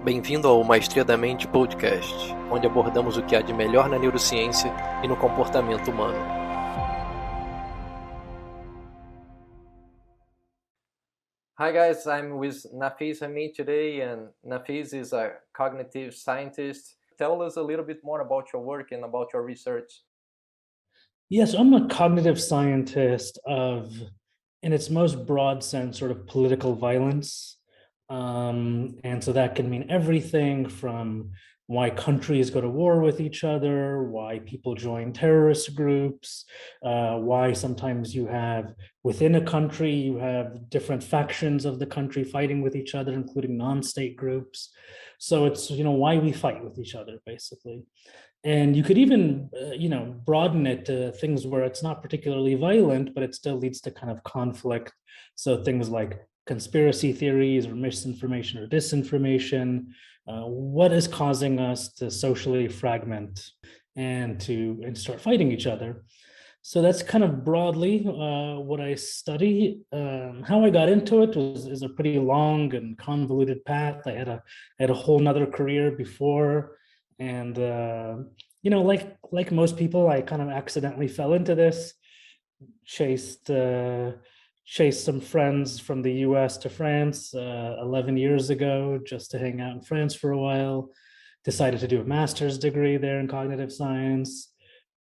Bem-vindo ao Maestria da Mente Podcast, onde abordamos o que há de melhor na neurociência e no comportamento humano. Hi guys, I'm with Nafees Hamid today, and Nafees is a cognitive scientist. Tell us a little bit more about your work and about your research. Yes, I'm a cognitive scientist in its most broad sense, sort of political violence. And so that can mean everything from why countries go to war with each other, why people join terrorist groups, why sometimes you have within a country, you have different factions of the country fighting with each other, including non-state groups. So it's, why we fight with each other, basically. And you could even, broaden it to things where it's not particularly violent, but it still leads to kind of conflict. So things like conspiracy theories or misinformation or disinformation. What is causing us to socially fragment and to start fighting each other? So that's kind of broadly what I study. How I got into it is a pretty long and convoluted path. I had a whole nother career before. And, like most people, I kind of accidentally fell into this, chased some friends from the US to France 11 years ago just to hang out in France for a while, decided to do a master's degree there in cognitive science,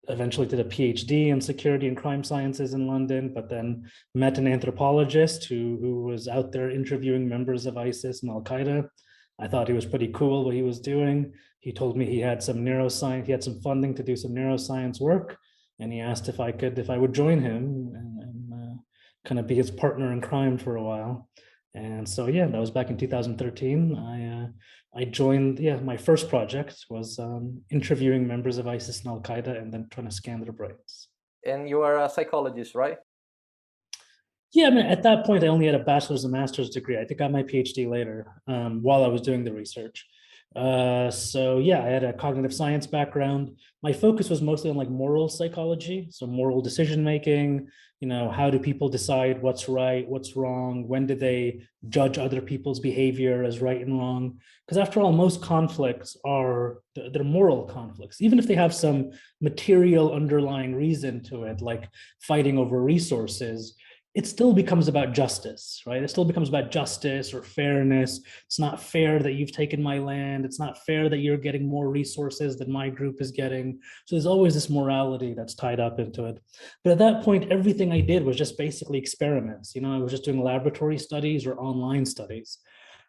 eventually did a PhD in security and crime sciences in London, but then met an anthropologist who was out there interviewing members of ISIS and Al-Qaeda. I thought he was pretty cool what he was doing. He told me he had some neuroscience, he had some funding to do some neuroscience work. And he asked if I would join him and kind of be his partner in crime for a while. And so, that was back in 2013. I joined, my first project was interviewing members of ISIS and Al-Qaeda and then trying to scan their brains. And you are a psychologist, right? Yeah, at that point, I only had a bachelor's and master's degree. I think I got my PhD later while I was doing the research. I had a cognitive science background. My focus was mostly on moral psychology, so moral decision making. How do people decide what's right, what's wrong? When do they judge other people's behavior as right and wrong? Because after all, most conflicts they're moral conflicts, even if they have some material underlying reason to it, like fighting over resources. It still becomes about justice, right? It still becomes about justice or fairness. It's not fair that you've taken my land. It's not fair that you're getting more resources than my group is getting. So there's always this morality that's tied up into it. But at that point, everything I did was just basically experiments. I was just doing laboratory studies or online studies.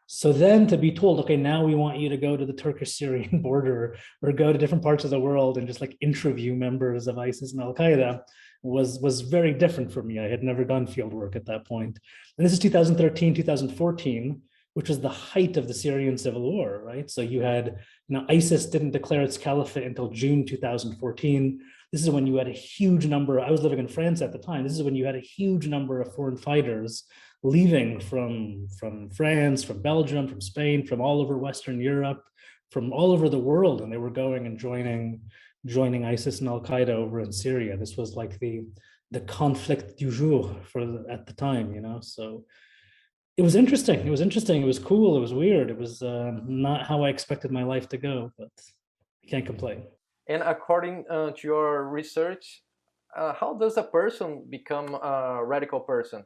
So then to be told, okay, now we want you to go to the Turkish-Syrian border or go to different parts of the world and just interview members of ISIS and Al-Qaeda was very different for me. I had never done field work at that point. And this is 2013, 2014, which was the height of the Syrian civil war, right? So you had, ISIS didn't declare its caliphate until June 2014. This is when you had a huge number, I was living in France at the time. This is when you had a huge number of foreign fighters leaving from France, from Belgium, from Spain, from all over Western Europe, from all over the world. And they were going and joining ISIS and Al-Qaeda over in Syria. This was like the conflict du jour at the time, So it was interesting. It was cool. It was weird. It was not how I expected my life to go, but I can't complain. And according to your research, how does a person become a radical person?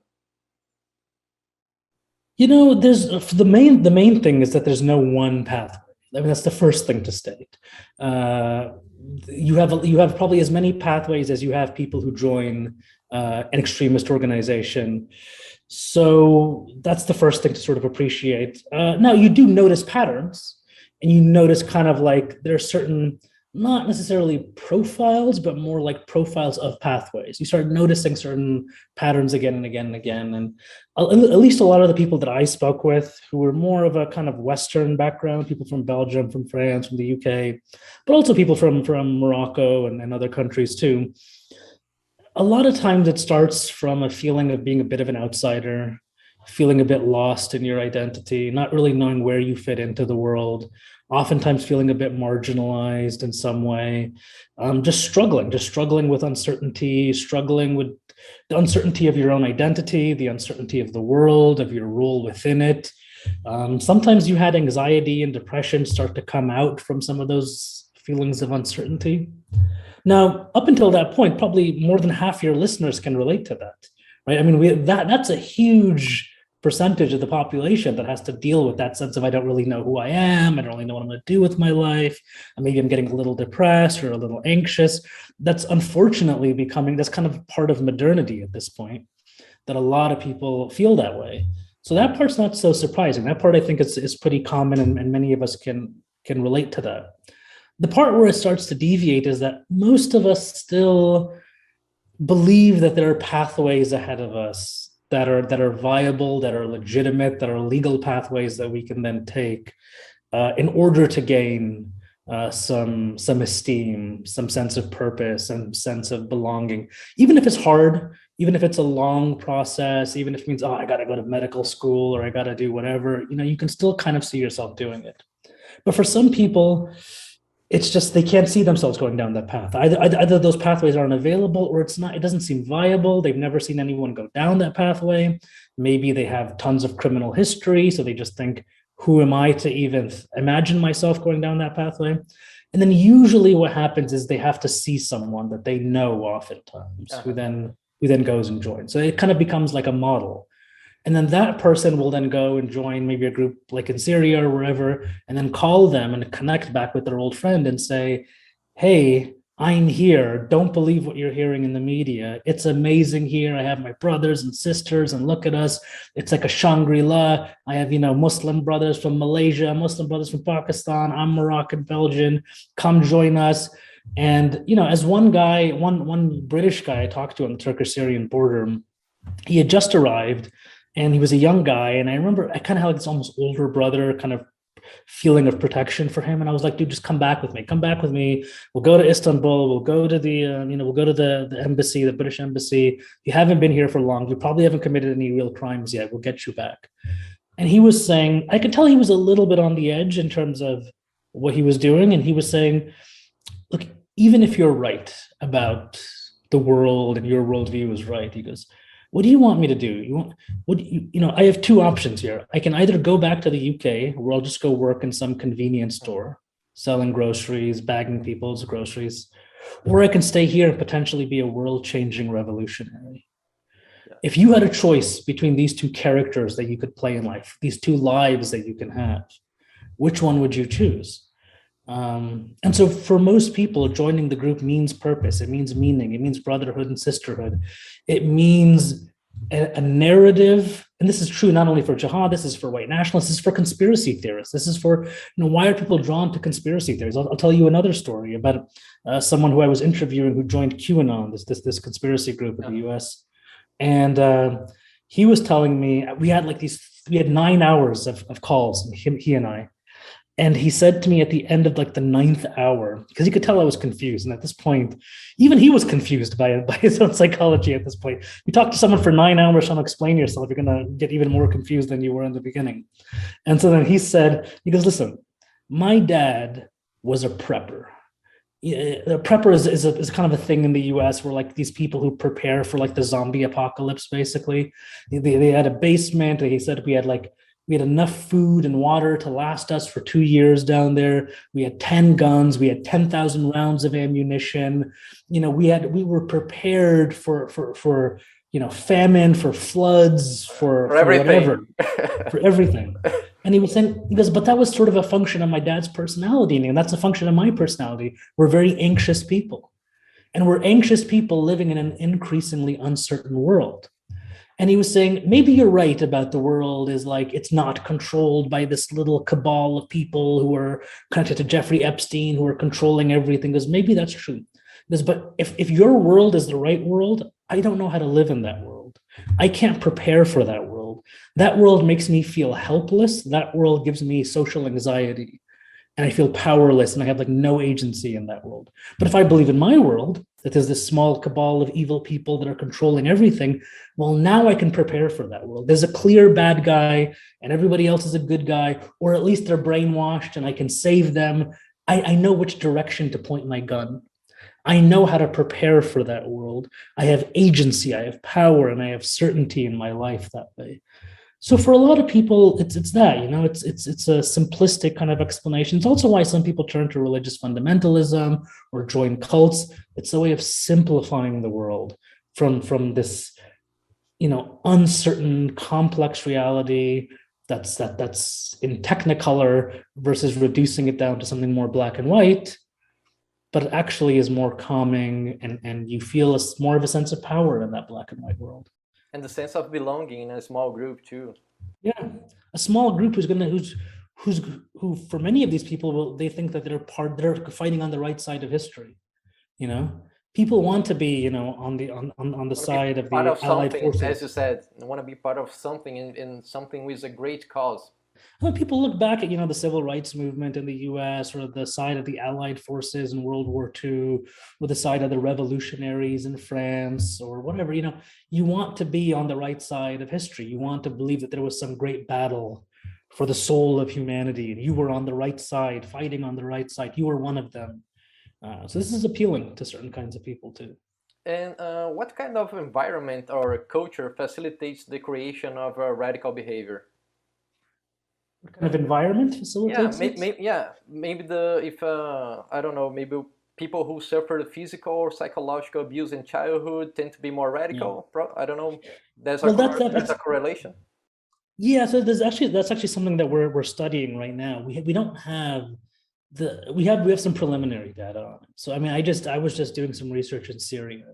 There's the main thing is that there's no one pathway. I mean, that's the first thing to state. You have probably as many pathways as you have people who join an extremist organization. So that's the first thing to sort of appreciate. Now, you do notice patterns, and you notice kind of there are certain, not necessarily profiles, but more like profiles of pathways. You start noticing certain patterns again and again and again. And at least a lot of the people that I spoke with who were more of a kind of Western background, people from Belgium, from France, from the UK, but also people from Morocco and other countries too. A lot of times it starts from a feeling of being a bit of an outsider, feeling a bit lost in your identity, not really knowing where you fit into the world, oftentimes feeling a bit marginalized in some way, just struggling with uncertainty, struggling with the uncertainty of your own identity, the uncertainty of the world, of your role within it. Sometimes you had anxiety and depression start to come out from some of those feelings of uncertainty. Now, up until that point, probably more than half your listeners can relate to that, right? I mean, that's a huge percentage of the population that has to deal with that sense of, I don't really know who I am. I don't really know what I'm going to do with my life. And maybe I'm getting a little depressed or a little anxious. That's unfortunately that's kind of part of modernity at this point, that a lot of people feel that way. So that part's not so surprising. That part, I think, is pretty common, and many of us can relate to that. The part where it starts to deviate is that most of us still believe that there are pathways ahead of us that are viable, that are legitimate, that are legal pathways that we can then take in order to gain some esteem, some sense of purpose, some sense of belonging, even if it's hard, even if it's a long process, even if it means, oh, I got to go to medical school or I got to do whatever, you can still kind of see yourself doing it. But for some people, it's just they can't see themselves going down that path. Either those pathways aren't available, or it doesn't seem viable. They've never seen anyone go down that pathway. Maybe they have tons of criminal history, so they just think, who am I to even imagine myself going down that pathway? And then usually what happens is they have to see someone that they know oftentimes, who then goes and joins. So it kind of becomes like a model. And then that person will then go and join maybe a group like in Syria or wherever, and then call them and connect back with their old friend and say, hey, I'm here. Don't believe what you're hearing in the media. It's amazing here. I have my brothers and sisters, and look at us. It's like a Shangri-La. I have, Muslim brothers from Malaysia, Muslim brothers from Pakistan. I'm Moroccan, Belgian. Come join us. And, as one guy, one British guy I talked to on the Turkish-Syrian border, he had just arrived. And he was a young guy. And I remember I kind of had like this almost older brother kind of feeling of protection for him. And I was like, dude, just come back with me. Come back with me. We'll go to Istanbul. We'll go to we'll go to the embassy, the British embassy. You haven't been here for long. You probably haven't committed any real crimes yet. We'll get you back. And he was saying, I could tell he was a little bit on the edge in terms of what he was doing. And he was saying, look, even if you're right about the world and your worldview is right, he goes, what do you want me to do? I have two options here. I can either go back to the UK, where I'll just go work in some convenience store, selling groceries, bagging people's groceries, or I can stay here and potentially be a world-changing revolutionary. Yeah. If you had a choice between these two characters that you could play in life, these two lives that you can have, which one would you choose? And so for most people, joining the group means purpose. It means meaning. It means brotherhood and sisterhood. It means a narrative. And this is true not only for jihad, this is for white nationalists, this is for conspiracy theorists. This is for, why are people drawn to conspiracy theories? I'll tell you another story about someone who I was interviewing who joined QAnon, this conspiracy group in the US. And he was telling me, we had 9 hours of calls, he and I. And he said to me at the end of the 9th hour, because he could tell I was confused. And at this point, even he was confused by his own psychology at this point. You talk to someone for 9 hours trying to explain yourself, you're going to get even more confused than you were in the beginning. And so then he goes, listen, my dad was a prepper. A prepper is kind of a thing in the US where these people who prepare for the zombie apocalypse, basically. They had a basement. He said we had enough food and water to last us for 2 years down there. We had 10 guns. We had 10,000 rounds of ammunition. We were prepared for famine, for floods, for whatever, for everything. And he was saying, but that was sort of a function of my dad's personality. And that's a function of my personality. We're very anxious people. And we're anxious people living in an increasingly uncertain world. And he was saying, maybe you're right about the world is it's not controlled by this little cabal of people who are connected to Jeffrey Epstein, who are controlling everything. Because maybe that's true. But if your world is the right world, I don't know how to live in that world. I can't prepare for that world. That world makes me feel helpless. That world gives me social anxiety. And I feel powerless and I have no agency in that world. But if I believe in my world, that there's this small cabal of evil people that are controlling everything, well, now I can prepare for that world. There's a clear bad guy and everybody else is a good guy, or at least they're brainwashed and I can save them. I know which direction to point my gun. I know how to prepare for that world. I have agency, I have power, and I have certainty in my life that way. So for a lot of people, it's that, it's a simplistic kind of explanation. It's also why some people turn to religious fundamentalism or join cults. It's a way of simplifying the world from this, uncertain, complex reality that's in technicolor versus reducing it down to something more black and white, but it actually is more calming, and you feel more of a sense of power in that black and white world. And the sense of belonging in a small group too. Yeah, a small group who for many of these people they think that they're fighting on the right side of history. People want to be on the side of the Allied forces. As you said, want to be part of something in something with a great cause. When people look back at the civil rights movement in the US, or the side of the Allied forces in World War II, or the side of the revolutionaries in France, or whatever, you want to be on the right side of history. You want to believe that there was some great battle for the soul of humanity, and you were on the right side, fighting on the right side. You were one of them. So this is appealing to certain kinds of people too. And what kind of environment or culture facilitates the creation of radical behavior? What kind of environment facilitates it? Maybe I don't know, maybe people who suffered physical or psychological abuse in childhood tend to be more radical. Yeah. I don't know. There's a correlation. Yeah, so that's actually something that we're studying right now. We don't have we have some preliminary data on it. So I mean, I was just doing some research in Syria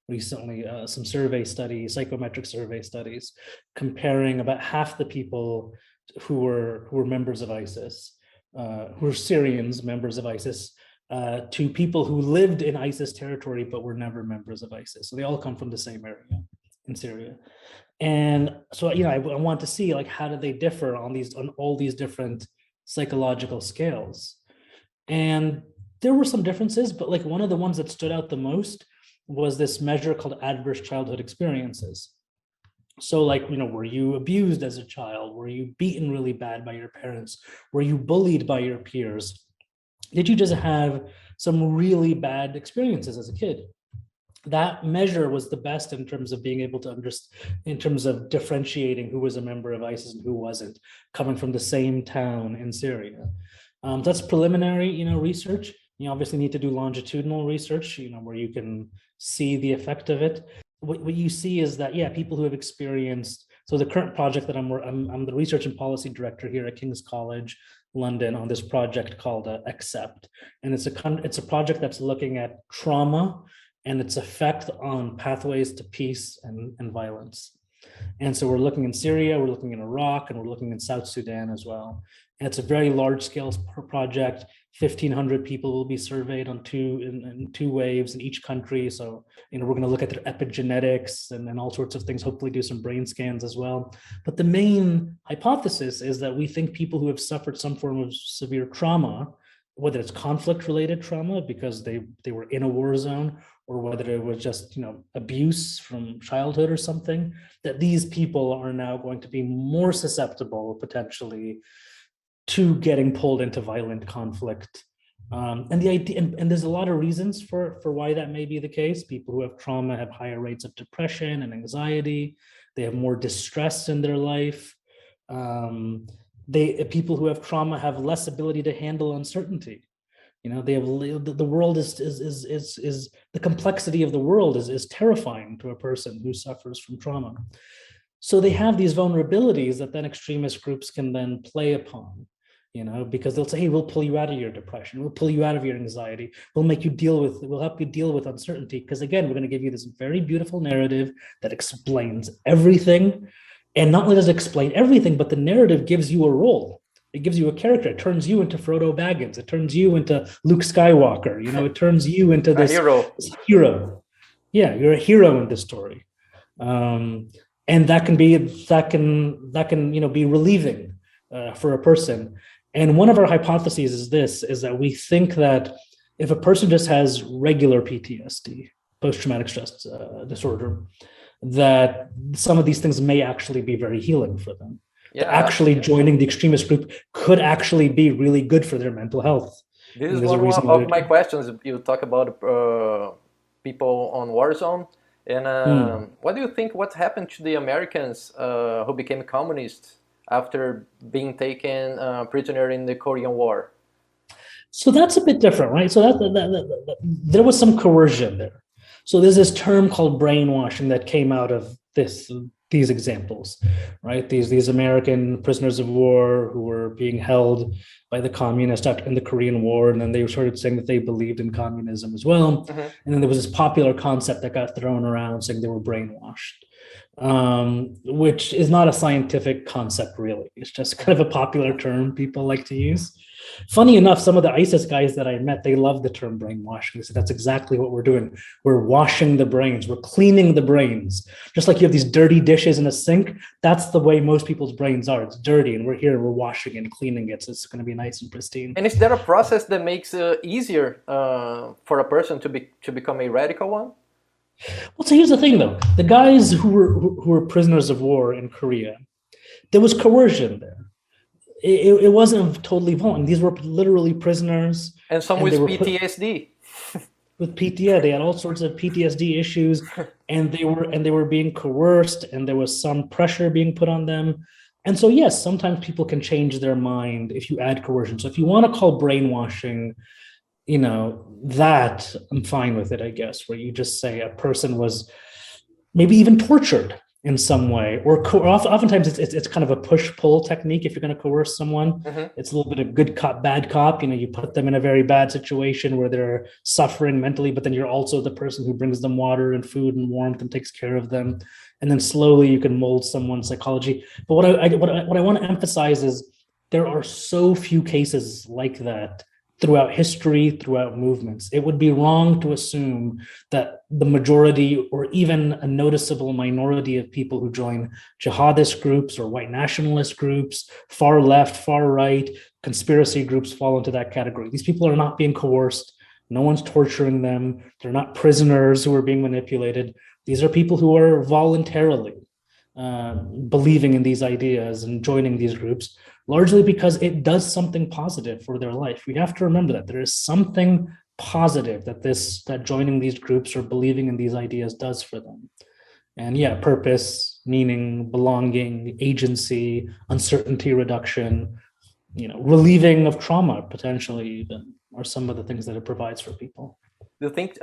recently, some survey studies, psychometric survey studies, comparing about half the people who were members of ISIS, who were Syrians, members of ISIS, to people who lived in ISIS territory but were never members of ISIS. So they all come from the same area in Syria. And so, I want to see how do they differ on all these different psychological scales. And there were some differences, but one of the ones that stood out the most was this measure called adverse childhood experiences. So were you abused as a child? Were you beaten really bad by your parents? Were you bullied by your peers? Did you just have some really bad experiences as a kid? That measure was the best in terms of being able to understand, in terms of differentiating who was a member of ISIS and who wasn't, coming from the same town in Syria. That's preliminary, research. You obviously need to do longitudinal research, where you can see the effect of it. What you see is that, people who have experienced, so the current project that I'm the research and policy director here at King's College, London, on this project called Accept. And it's a project that's looking at trauma and its effect on pathways to peace and violence. And so we're looking in Syria, we're looking in Iraq, and we're looking in South Sudan as well. And it's a very large scale project. 1,500 people will be surveyed in two waves in each country. So, we're going to look at their epigenetics and all sorts of things, hopefully do some brain scans as well. But the main hypothesis is that we think people who have suffered some form of severe trauma, whether it's conflict-related trauma because they were in a war zone, or whether it was just abuse from childhood or something, that these people are now going to be more susceptible potentially to getting pulled into violent conflict. And the idea, and there's a lot of reasons for why that may be the case. People who have trauma have higher rates of depression and anxiety. They have more distress in their life. People who have trauma have less ability to handle uncertainty. They have the world is the complexity of the world is terrifying to a person who suffers from trauma. So they have these vulnerabilities that then extremist groups can then play upon, because they'll say, hey, we'll pull you out of your depression. We'll pull you out of your anxiety. We'll help you deal with uncertainty. Because again, we're going to give you this very beautiful narrative that explains everything. And not only does it explain everything, but the narrative gives you a role. It gives you a character. It turns you into Frodo Baggins. It turns you into Luke Skywalker. It turns you into this hero. Yeah, you're a hero in this story. And that can be be relieving for a person. And one of our hypotheses is that we think that if a person just has regular PTSD, post-traumatic stress disorder, that some of these things may actually be very healing for them. Yeah, actually joining the extremist group could actually be really good for their mental health. This is one of my questions. You talk about people on war zone, And what do you think? What happened to the Americans who became communists after being taken prisoner in the Korean War? So that's a bit different, right? So there was some coercion there. So there's this term called brainwashing that came out of these examples, right? These American prisoners of war who were being held by the communists in the Korean War, and then they started saying that they believed in communism as well. Mm-hmm. And then there was this popular concept that got thrown around saying they were brainwashed, which is not a scientific concept really. It's just kind of a popular term people like to use. Funny enough, some of the ISIS guys that I met, they love the term brainwashing. They said, that's exactly what we're doing. We're washing the brains. We're cleaning the brains. Just like you have these dirty dishes in a sink, that's the way most people's brains are. It's dirty, and we're here, we're washing and cleaning it, so it's going to be nice and pristine. And is there a process that makes it easier for a person to become a radical one? Well, so here's the thing, though. The guys who were prisoners of war in Korea, there was coercion there. It wasn't totally voluntary. These were literally prisoners. And some with PTSD. With PTSD, they had all sorts of PTSD issues, and they were being coerced, and there was some pressure being put on them. And so, yes, sometimes people can change their mind if you add coercion. So if you want to call brainwashing, that I'm fine with it, I guess, where you just say a person was maybe even tortured in some way, or oftentimes it's kind of a push-pull technique. If you're going to coerce someone, mm-hmm. It's a little bit of good cop, bad cop. You put them in a very bad situation where they're suffering mentally, but then you're also the person who brings them water and food and warmth and takes care of them. And then slowly you can mold someone's psychology. But what I want to emphasize is there are so few cases like that throughout history, throughout movements. It would be wrong to assume that the majority or even a noticeable minority of people who join jihadist groups or white nationalist groups, far left, far right, conspiracy groups fall into that category. These people are not being coerced. No one's torturing them. They're not prisoners who are being manipulated. These are people who are voluntarily believing in these ideas and joining these groups, largely because it does something positive for their life. We have to remember that there is something positive that joining these groups or believing in these ideas does for them. And yeah, purpose, meaning, belonging, agency, uncertainty reduction, relieving of trauma potentially even, are some of the things that it provides for people. Do you think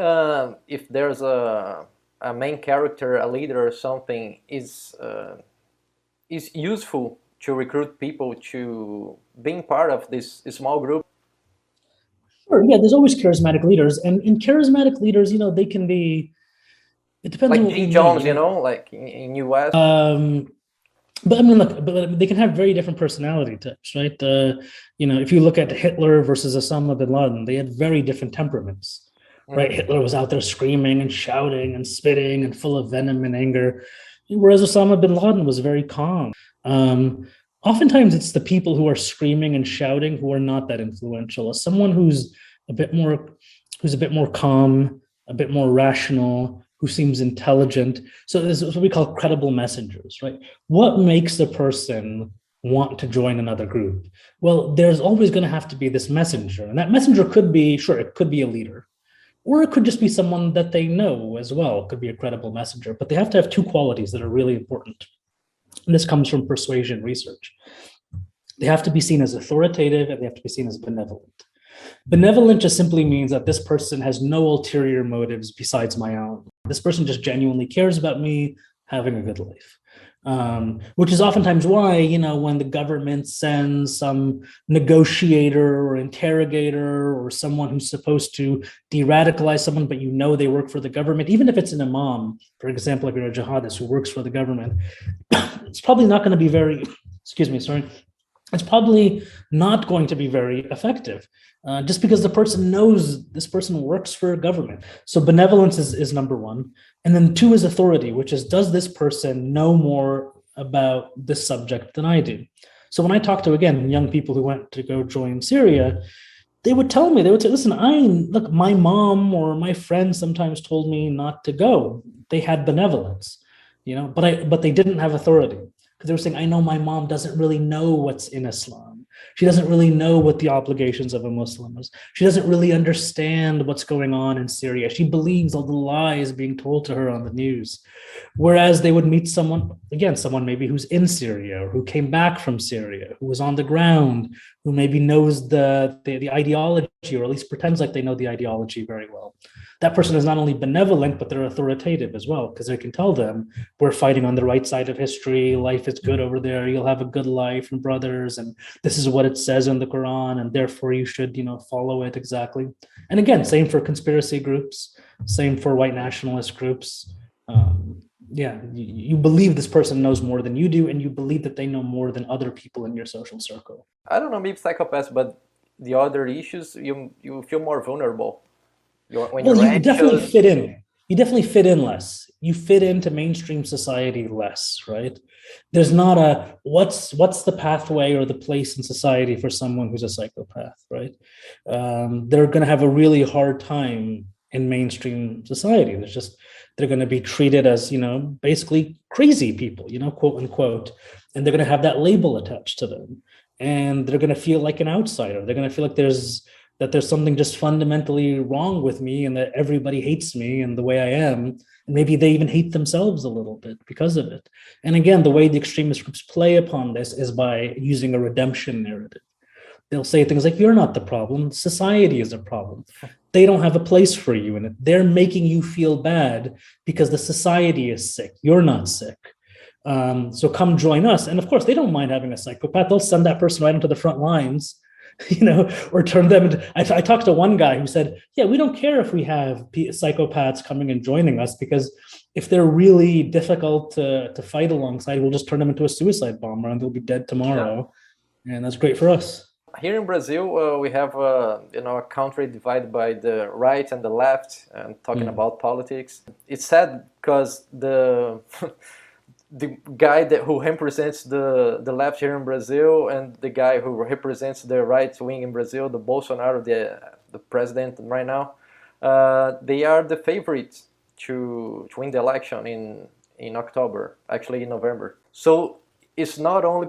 if there's a main character, a leader or something, is useful to recruit people to being part of this small group? Sure, yeah, there's always charismatic leaders, and in charismatic leaders, they can be, it depends like on Jim Jones, like in US. But I mean, look, but they can have very different personality types, right? If you look at Hitler versus Osama bin Laden, they had very different temperaments, right? Mm-hmm. Hitler was out there screaming and shouting and spitting and full of venom and anger, whereas Osama bin Laden was very calm. Oftentimes it's the people who are screaming and shouting who are not that influential. As someone who's a bit more calm, a bit more rational, who seems intelligent. So this is what we call credible messengers, right? What makes a person want to join another group? Well, there's always going to have to be this messenger, and that messenger could be, it could be a leader, or it could just be someone that they know as well. It could be a credible messenger, but they have to have two qualities that are really important. And this comes from persuasion research. They have to be seen as authoritative, and they have to be seen as benevolent. Benevolent just simply means that this person has no ulterior motives besides my own. This person just genuinely cares about me having a good life. Which is oftentimes why, when the government sends some negotiator or interrogator or someone who's supposed to de-radicalize someone, but they work for the government, even if it's an imam, for example, if you're a jihadist who works for the government, it's probably not going to be very, it's probably not going to be very effective, just because the person knows this person works for a government. So benevolence is number one. And then two is authority, which is, does this person know more about this subject than I do? So when I talk to, again, young people who went to go join Syria, they would say, listen, my mom or my friends sometimes told me not to go. They had benevolence, but they didn't have authority. Because they were saying, I know my mom doesn't really know what's in Islam. She doesn't really know what the obligations of a Muslim is. She doesn't really understand what's going on in Syria. She believes all the lies being told to her on the news. Whereas they would meet someone, again, someone maybe who's in Syria or who came back from Syria, who was on the ground, who maybe knows the ideology, or at least pretends like they know the ideology very well. That person is not only benevolent, but they're authoritative as well, because they can tell them, we're fighting on the right side of history, life is good over there, you'll have a good life and brothers, and this is what it says in the Quran, and therefore you should, follow it exactly. And again, same for conspiracy groups, same for white nationalist groups. You believe this person knows more than you do, and you believe that they know more than other people in your social circle. I don't know, maybe psychopaths, but the other issues, you feel more vulnerable. You definitely fit in. You definitely fit in less. You fit into mainstream society less, right? There's not a what's the pathway or the place in society for someone who's a psychopath, right? They're going to have a really hard time in mainstream society. They're going to be treated as, basically crazy people, quote unquote, and they're going to have that label attached to them, and they're going to feel like an outsider. They're going to feel like there's something just fundamentally wrong with me, and that everybody hates me and the way I am. And maybe they even hate themselves a little bit because of it. And again, the way the extremist groups play upon this is by using a redemption narrative. They'll say things like, you're not the problem, society is a problem. They don't have a place for you in it. They're making you feel bad because the society is sick. You're not sick. So come join us. And of course, they don't mind having a psychopath. They'll send that person right into the front lines, or turn them into, I talked to one guy who said, yeah, we don't care if we have psychopaths coming and joining us, because if they're really difficult to fight alongside, we'll just turn them into a suicide bomber and they'll be dead tomorrow. Yeah. And that's great for us. Here in Brazil, we have a country divided by the right and the left, and talking about politics. It's sad because the guy who represents the left here in Brazil, and the guy who represents the right wing in Brazil, the Bolsonaro, the president right now, they are the favorites to win the election in October, actually in November. So it's not only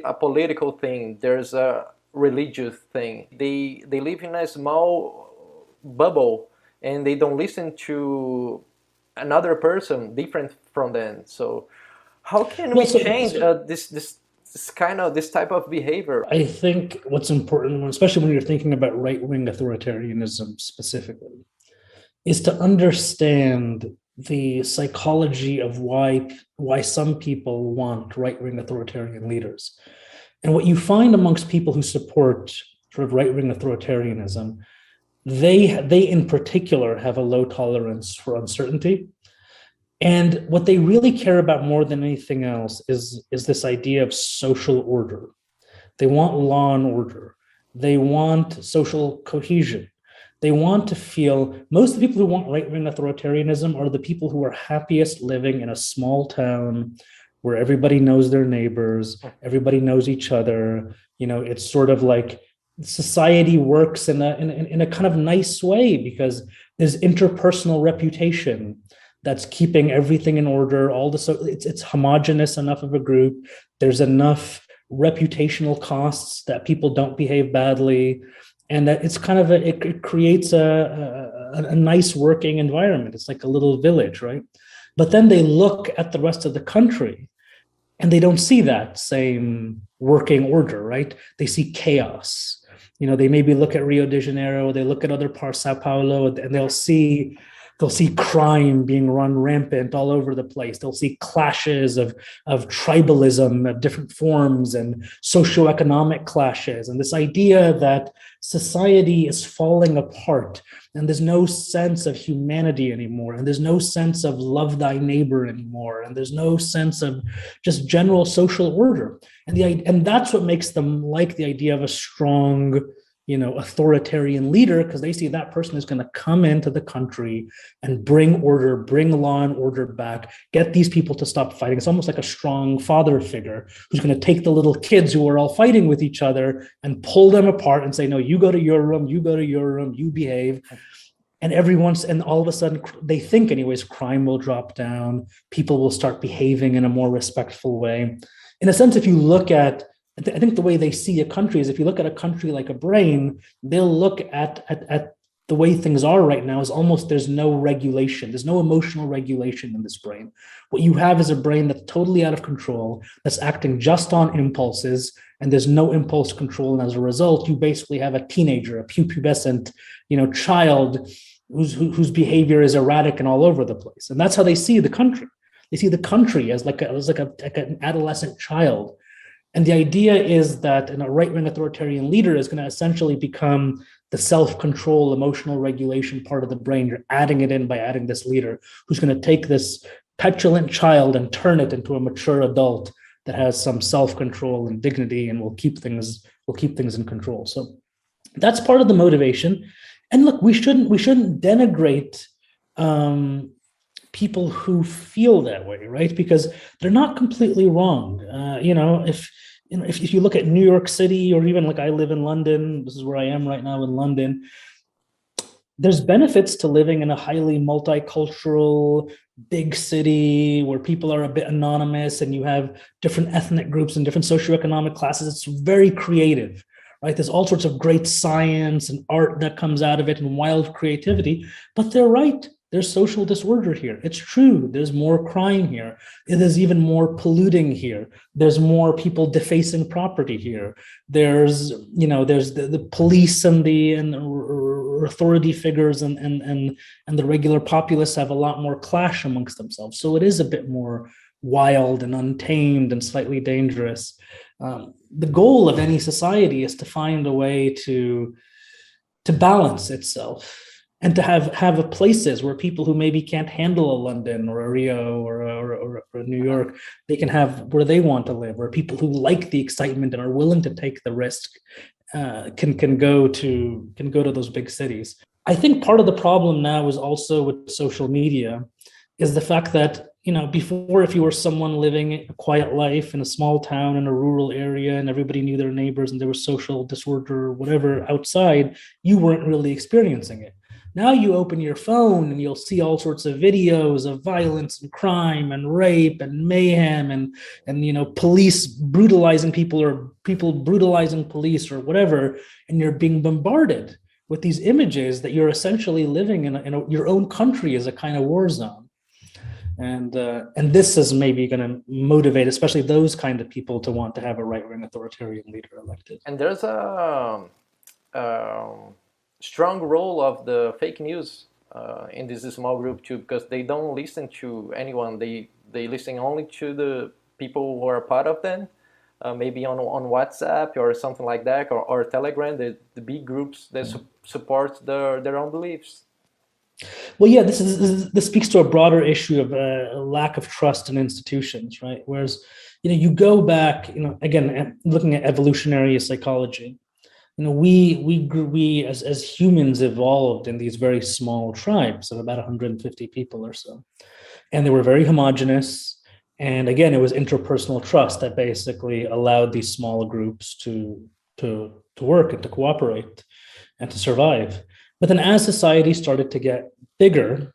a political thing, there's a religious thing. They live in a small bubble, and they don't listen to another person different from them. So how can we change this type of behavior? I think what's important, especially when you're thinking about right-wing authoritarianism specifically, is to understand the psychology of why some people want right-wing authoritarian leaders. And what you find amongst people who support sort of right-wing authoritarianism, they in particular have a low tolerance for uncertainty. And what they really care about more than anything else is this idea of social order. They want law and order. They want social cohesion. They want to feel, most of the people who want right-wing authoritarianism are the people who are happiest living in a small town where everybody knows their neighbors, everybody knows each other. It's sort of like society works in a kind of nice way because there's interpersonal reputation that's keeping everything in order. It's homogenous enough of a group. There's enough reputational costs that people don't behave badly, and that it's kind of it creates a nice working environment. It's like a little village, right? But then they look at the rest of the country, and they don't see that same working order, right? They see chaos. They maybe look at Rio de Janeiro, they look at other parts, Sao Paulo, and they'll see crime being run rampant all over the place. They'll see clashes of tribalism of different forms and socioeconomic clashes, and this idea that society is falling apart and there's no sense of humanity anymore, and there's no sense of love thy neighbor anymore, and there's no sense of just general social order. And that's what makes them like the idea of a strong, authoritarian leader, because they see that person is going to come into the country and bring order, bring law and order back, get these people to stop fighting. It's almost like a strong father figure who's going to take the little kids who are all fighting with each other and pull them apart and say, no, you go to your room, you go to your room, you behave. And all of a sudden, they think anyways, crime will drop down, people will start behaving in a more respectful way. In a sense, if you look at I think the way they see a country is, if you look at a country like a brain, they'll look at the way things are right now is almost, there's no regulation. There's no emotional regulation in this brain. What you have is a brain that's totally out of control, that's acting just on impulses, and there's no impulse control. And as a result, you basically have a teenager, a pubescent, child whose behavior is erratic and all over the place. And that's how they see the country. They see the country as like an adolescent child. And the idea is that a right-wing authoritarian leader is going to essentially become the self-control, emotional regulation part of the brain. You're adding it in by adding this leader who's going to take this petulant child and turn it into a mature adult that has some self-control and dignity and will keep things in control. So that's part of the motivation. And look, we shouldn't denigrate people who feel that way, right? Because they're not completely wrong. If you look at New York City, or even like I live in London, this is where I am right now in London, there's benefits to living in a highly multicultural big city where people are a bit anonymous and you have different ethnic groups and different socioeconomic classes. It's very creative, right? There's all sorts of great science and art that comes out of it and wild creativity, but they're right. There's social disorder here. It's true. There's more crime here. There's even more polluting here. There's more people defacing property here. There's the police and the authority figures and the regular populace have a lot more clash amongst themselves. So it is a bit more wild and untamed and slightly dangerous. The goal of any society is to find a way to balance itself, and to have places where people who maybe can't handle a London or a Rio or a New York, they can have where they want to live, where people who like the excitement and are willing to take the risk can go to those big cities. I think part of the problem now is also with social media is the fact that, before, if you were someone living a quiet life in a small town in a rural area and everybody knew their neighbors and there was social disorder or whatever outside, you weren't really experiencing it. Now you open your phone and you'll see all sorts of videos of violence and crime and rape and mayhem and police brutalizing people or people brutalizing police or whatever, and you're being bombarded with these images that you're essentially living in your own country as a kind of war zone. And this is maybe going to motivate, especially those kind of people, to want to have a right-wing authoritarian leader elected. And there's a strong role of the fake news in this small group too, because they don't listen to anyone. They listen only to the people who are part of them, maybe on WhatsApp or something like that, or Telegram, the big groups that support their own beliefs. Well, yeah, this speaks to a broader issue of a lack of trust in institutions, right? Whereas, you go back, again, looking at evolutionary psychology, we as humans evolved in these very small tribes of about 150 people or so, and they were very homogenous. And again, it was interpersonal trust that basically allowed these small groups to work and to cooperate and to survive. But then as society started to get bigger,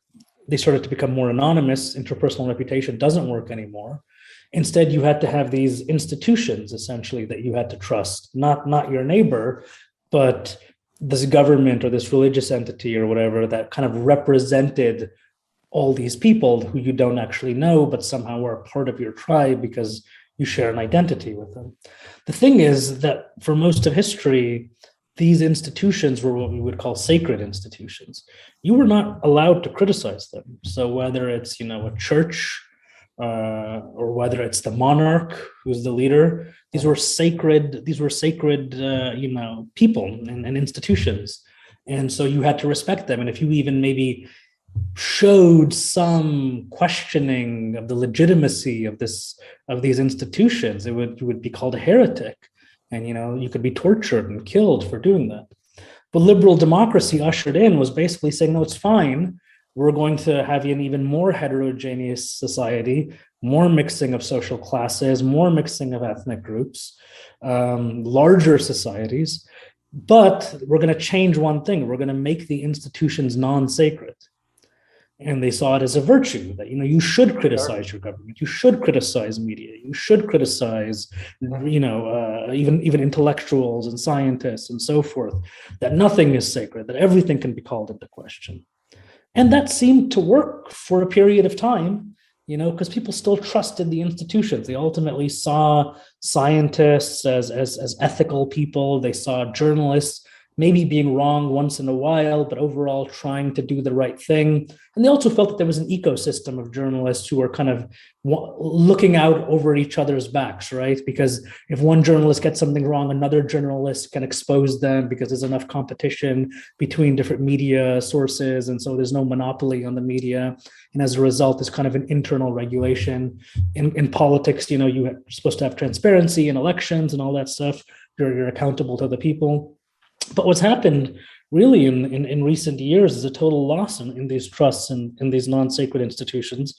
they started to become more anonymous. Interpersonal reputation doesn't work anymore. Instead, you had to have these institutions, essentially, that you had to trust, not your neighbor, but this government or this religious entity or whatever that kind of represented all these people who you don't actually know, but somehow are part of your tribe because you share an identity with them. The thing is that for most of history, these institutions were what we would call sacred institutions. You were not allowed to criticize them. So whether it's, a church, or whether it's the monarch who's the leader, these were sacred people and institutions. And so you had to respect them. And if you even maybe showed some questioning of the legitimacy of these institutions, you would be called a heretic. And, you could be tortured and killed for doing that. But liberal democracy ushered in was basically saying, no, it's fine. We're going to have an even more heterogeneous society, more mixing of social classes, more mixing of ethnic groups, larger societies. But we're going to change one thing. We're going to make the institutions non-sacred. And they saw it as a virtue that, you should criticize your government, you should criticize media, you should criticize, even intellectuals and scientists and so forth, that nothing is sacred, that everything can be called into question. And that seemed to work for a period of time, because people still trusted the institutions. They ultimately saw scientists as ethical people. They saw journalists maybe being wrong once in a while, but overall trying to do the right thing. And they also felt that there was an ecosystem of journalists who were kind of looking out over each other's backs, right? Because if one journalist gets something wrong, another journalist can expose them because there's enough competition between different media sources. And so there's no monopoly on the media. And as a result, there's kind of an internal regulation. In politics, you're supposed to have transparency in elections and all that stuff. You're accountable to the people. But what's happened really in recent years is a total loss in these trusts and in these non-sacred institutions.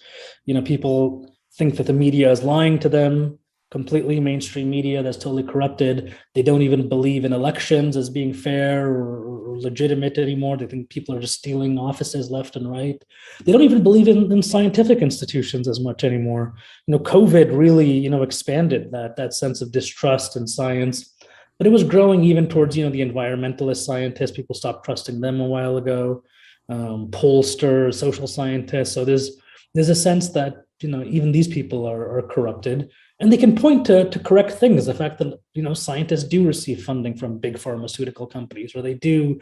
People think that the media is lying to them, completely mainstream media that's totally corrupted. They don't even believe in elections as being fair or legitimate anymore. They think people are just stealing offices left and right. They don't even believe in scientific institutions as much anymore. COVID really, expanded that sense of distrust in science. But it was growing even towards, the environmentalist scientists. People stopped trusting them a while ago. Pollsters, social scientists. So there's a sense that, even these people are corrupted. And they can point to correct things. The fact that, scientists do receive funding from big pharmaceutical companies, or they do,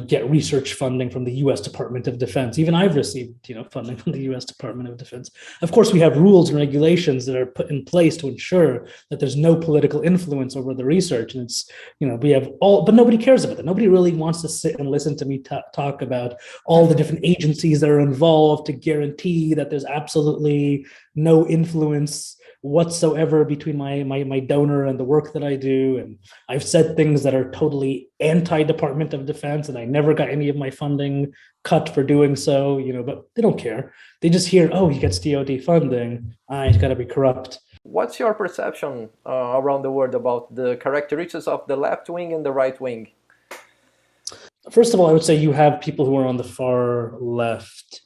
get research funding from the US Department of Defense. Even I've received, funding from the US Department of Defense. Of course, we have rules and regulations that are put in place to ensure that there's no political influence over the research. And it's, we have but nobody cares about that. Nobody really wants to sit and listen to me talk about all the different agencies that are involved to guarantee that there's absolutely no influence whatsoever between my donor and the work that I do. And I've said things that are totally anti-Department of Defense, and I never got any of my funding cut for doing so, but they don't care. They just hear, oh, he gets DoD funding. He's got to be corrupt. What's your perception around the world about the characteristics of the left wing and the right wing? First of all, I would say you have people who are on the far left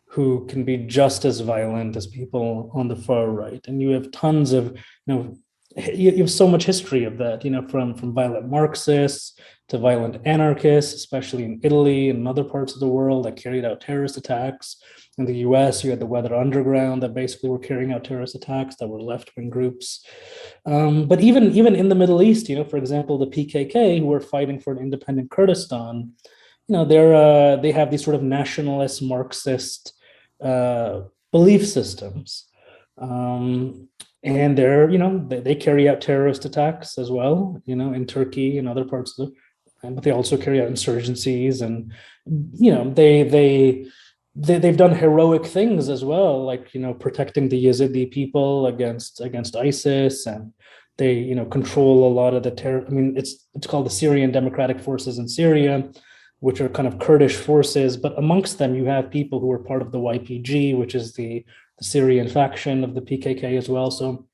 who can be just as violent as people on the far right. And you have tons of, you have so much history of that, from violent Marxists to violent anarchists, especially in Italy and other parts of the world that carried out terrorist attacks. In the US, you had the Weather Underground that basically were carrying out terrorist attacks that were left-wing groups. But even in the Middle East, for example, the PKK, who were fighting for an independent Kurdistan, they have these sort of nationalist Marxist belief systems, and they carry out terrorist attacks as well, in Turkey and other parts of but they also carry out insurgencies, and they've done heroic things as well, like protecting the Yazidi people against ISIS, and they control a lot of the terror. I mean, it's called the Syrian Democratic Forces in Syria, which are kind of Kurdish forces, but amongst them you have people who are part of the YPG, which is the Syrian faction of the PKK as well. So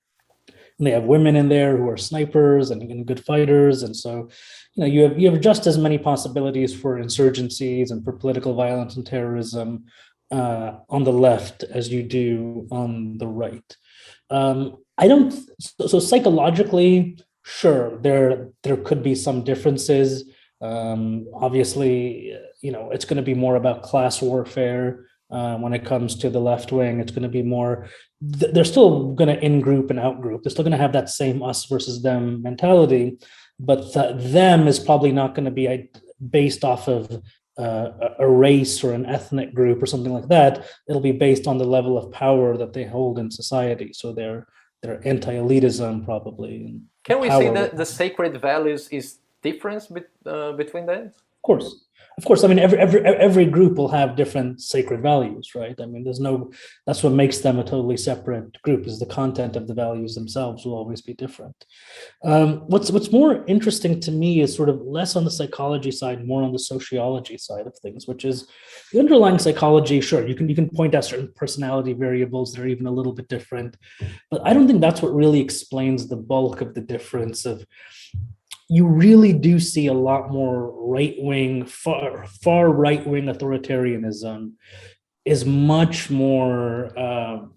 they have women in there who are snipers and good fighters, and so you have just as many possibilities for insurgencies and for political violence and terrorism on the left as you do on the right. So psychologically, sure, there could be some differences. Obviously, it's going to be more about class warfare when it comes to the left wing. It's going to be more, they're still going to in-group and out-group. They're still going to have that same us versus them mentality, but them is probably not going to be based off of a race or an ethnic group or something like that. It'll be based on the level of power that they hold in society. So they're anti-elitism probably. Can we say that the sacred values is difference between them? Of course. I mean, every group will have different sacred values, right? I mean, that's what makes them a totally separate group, is the content of the values themselves will always be different. What's more interesting to me is sort of less on the psychology side, more on the sociology side of things, which is the underlying psychology. Sure, you can point out certain personality variables that are even a little bit different, but I don't think that's what really explains the bulk of the difference of. You really do see a lot more right-wing, far right-wing authoritarianism is much more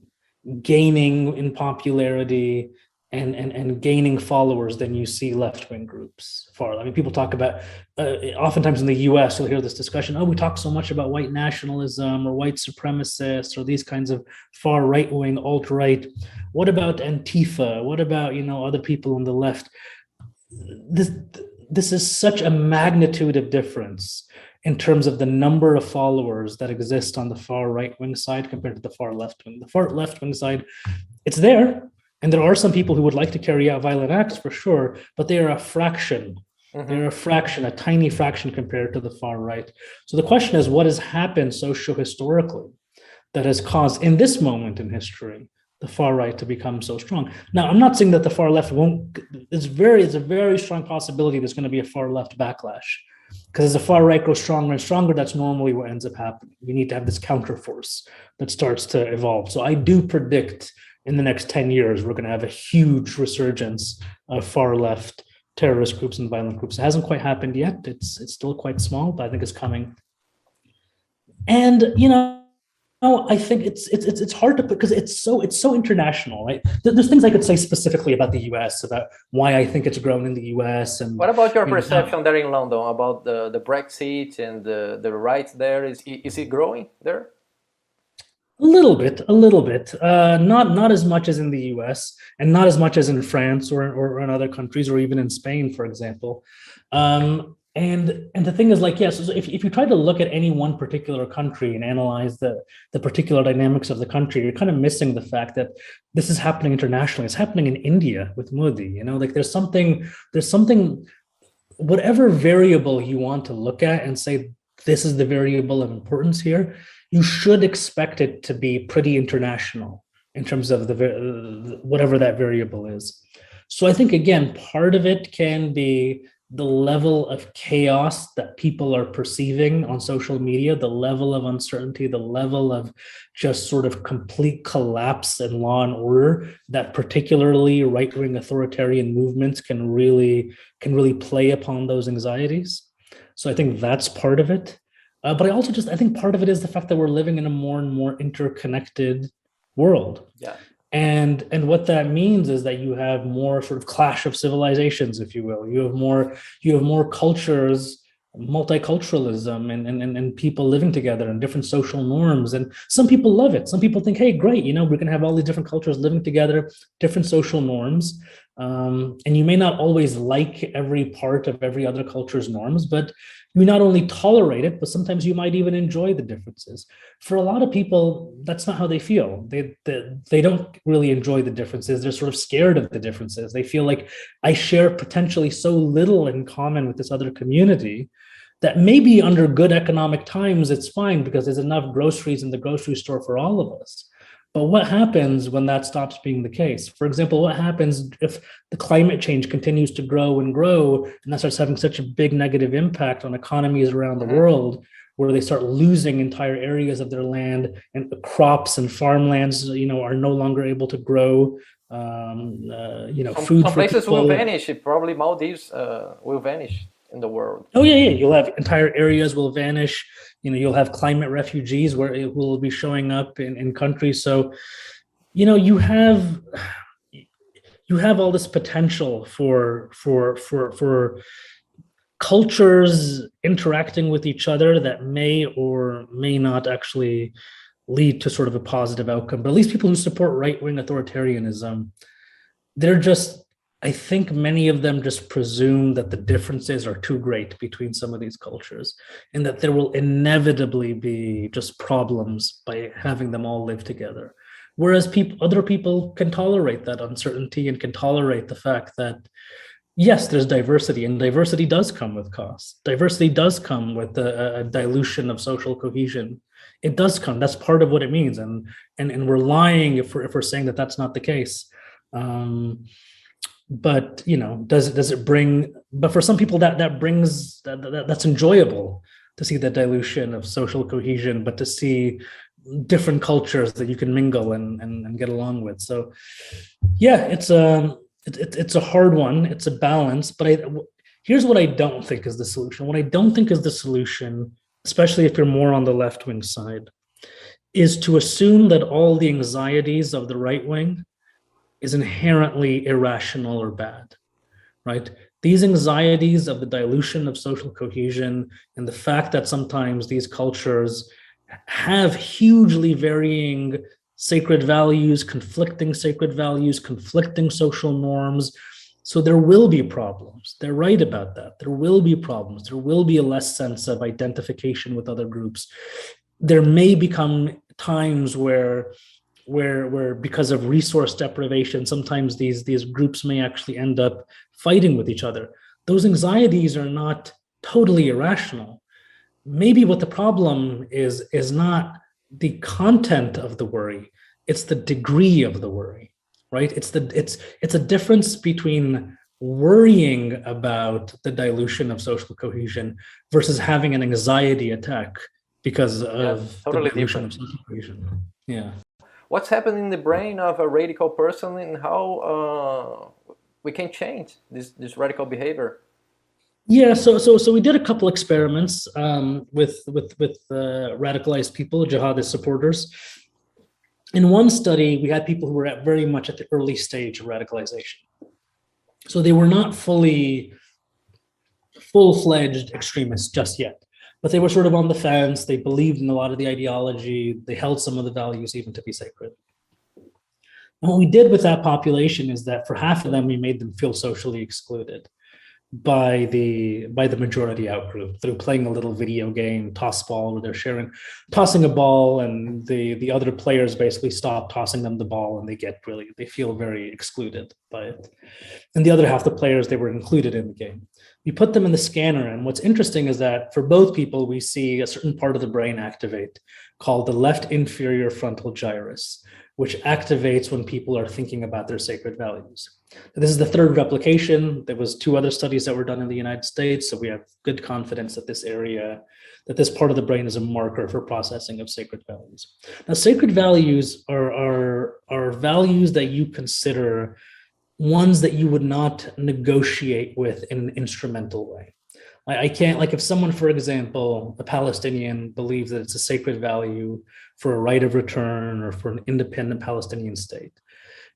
gaining in popularity and gaining followers than you see left-wing groups far. I mean, people talk about, oftentimes in the US, you'll hear this discussion, oh, we talk so much about white nationalism or white supremacists or these kinds of far right-wing, alt-right. What about Antifa? What about, other people on the left? This is such a magnitude of difference in terms of the number of followers that exist on the far right-wing side compared to the far left-wing. The far left-wing side, it's there, and there are some people who would like to carry out violent acts for sure, but they are a fraction. Mm-hmm. They're a fraction, a tiny fraction compared to the far right. So the question is, what has happened socio-historically that has caused, in this moment in history, the far right to become so strong? Now, I'm not saying that the far left won't. It's a very strong possibility there's going to be a far left backlash, because as the far right grows stronger and stronger, that's normally what ends up happening. You need to have this counterforce that starts to evolve. So I do predict in the next 10 years, we're going to have a huge resurgence of far left terrorist groups and violent groups. It hasn't quite happened yet. It's still quite small, but I think it's coming. And, I think it's hard to put, because it's so international, right? There's things I could say specifically about the US, about why I think it's grown in the US. And what about your perception there in London about the Brexit and the right there? Is it growing there? A little bit. Not as much as in the US, and not as much as in France or in other countries, or even in Spain, for example. And the thing is, like, yes, if you try to look at any one particular country and analyze the particular dynamics of the country, you're kind of missing the fact that this is happening internationally. It's happening in India with Modi. Like there's something, whatever variable you want to look at and say this is the variable of importance here, you should expect it to be pretty international in terms of whatever that variable is. So I think, again, part of it can be the level of chaos that people are perceiving on social media, the level of uncertainty, the level of just sort of complete collapse in law and order that particularly right-wing authoritarian movements can really play upon those anxieties. So I think that's part of it. But I think part of it is the fact that we're living in a more and more interconnected world. Yeah. And what that means is that you have more sort of clash of civilizations, if you will. You have more cultures, multiculturalism, and people living together and different social norms. And some people love it. Some people think, hey, great, we're going to have all these different cultures living together, different social norms. And you may not always like every part of every other culture's norms, but you not only tolerate it, but sometimes you might even enjoy the differences. For a lot of people, that's not how they feel. They don't really enjoy the differences. They're sort of scared of the differences. They feel like I share potentially so little in common with this other community that maybe under good economic times, it's fine because there's enough groceries in the grocery store for all of us. But what happens when that stops being the case? For example, what happens if the climate change continues to grow and grow, and that starts having such a big negative impact on economies around the world, where they start losing entire areas of their land, and the crops and farmlands, are no longer able to grow, food. Some places will vanish. Probably Maldives will vanish in the world. Oh yeah. You'll have entire areas will vanish. You'll have climate refugees where it will be showing up in countries. So, you have all this potential for cultures interacting with each other that may or may not actually lead to sort of a positive outcome. But at least people who support right-wing authoritarianism, I think many of them just presume that the differences are too great between some of these cultures, and that there will inevitably be just problems by having them all live together. Whereas other people can tolerate that uncertainty and can tolerate the fact that, yes, there's diversity, and diversity does come with costs. Diversity does come with a dilution of social cohesion. It does come. That's part of what it means. And we're lying if we're saying that that's not the case. But does it bring? But for some people, that's enjoyable to see the dilution of social cohesion, but to see different cultures that you can mingle and get along with. So, yeah, it's a hard one. It's a balance. But here's what I don't think is the solution. What I don't think is the solution, especially if you're more on the left-wing side, is to assume that all the anxieties of the right wing is inherently irrational or bad, right? These anxieties of the dilution of social cohesion and the fact that sometimes these cultures have hugely varying sacred values, conflicting social norms. So there will be problems. They're right about that. There will be problems. There will be a less sense of identification with other groups. There may become times where because of resource deprivation, sometimes these groups may actually end up fighting with each other. Those anxieties are not totally irrational. Maybe what the problem is not the content of the worry, it's the degree of the worry, right? It's a difference between worrying about the dilution of social cohesion versus having an anxiety attack because of totally the dilution different. of social cohesion. Yeah. What's happening in the brain of a radical person and how we can change this radical behavior? Yeah, so we did a couple experiments with radicalized people, jihadist supporters. In one study, we had people who were very much at the early stage of radicalization. So they were not full-fledged extremists just yet, but they were sort of on the fence. They believed in a lot of the ideology. They held some of the values even to be sacred. And what we did with that population is that for half of them, we made them feel socially excluded by the majority out group through playing a little video game, toss ball, where they're tossing a ball, and the other players basically stop tossing them the ball, and they feel very excluded by it. And the other half, the players, they were included in the game. We put them in the scanner, and what's interesting is that for both people, we see a certain part of the brain activate called the left inferior frontal gyrus, which activates when people are thinking about their sacred values. This is the third replication. There was 2 other studies that were done in the United States, so we have good confidence that this part of the brain is a marker for processing of sacred values. Now, sacred values are values that you consider ones that you would not negotiate with in an instrumental way. I can't, like if someone, for example, a Palestinian believes that it's a sacred value for a right of return or for an independent Palestinian state,